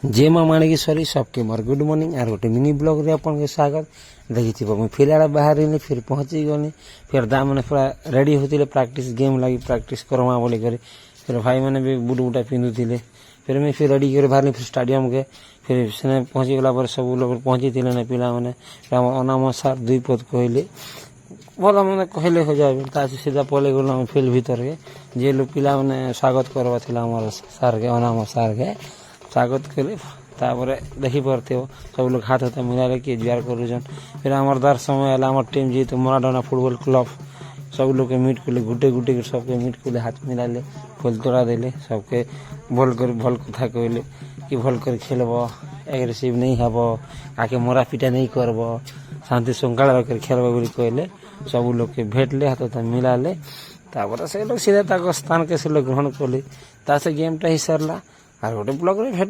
जे माँ माणिकी सॉरी सबके more good morning are गोटे मिनी ब्लॉग रे अपन के स्वागत देखी मुझे फिर आड़े बाहर फिर पहुंची गनी फिर दा मैंने पूरा रेडी होते प्रैक्टिस गेम लगी प्रैक्टिस करमा बोली कर फिर भाई मैंने भी बुट बुटा पिंधुले फिर मैं फिर रेडी कर बाहर फिर स्टाडियम के फिर से पहुंची गला पर सब लोग पहुंची थे ना पिला मैंने अनाम सार दुई पद कहले भला मैंने कहले हो जाए सीधा पले गल फिल्ड भीतर के जे लोग पिला मैंने स्वागत करवा सार के अनाम सार के स्वागत कले देखी पारते हो सब लोग हाथ हाथ मिला किए जुआर कर फिर हमार दर समय आम टीम जी तो मराडोना फुटबॉल क्लब सब लोग के मीट कले गुटे गुटे सबके मीट कले हाथ मिलाले फुल तोड़ा देले सबके भल कर भल कथा कहले कि भल कर खेलब एग्रेसिव नहीं हब आके मरा पिटा नहीं करब शांति श्रृंखला रख खेलब बोली कहले सब लोग के भेटले हाथ हाथ मिलाले से लोग सीधा स्थान के से लोग ग्रहण कले से गेमटा ही सरला और गोटे ब्लॉग रे भेट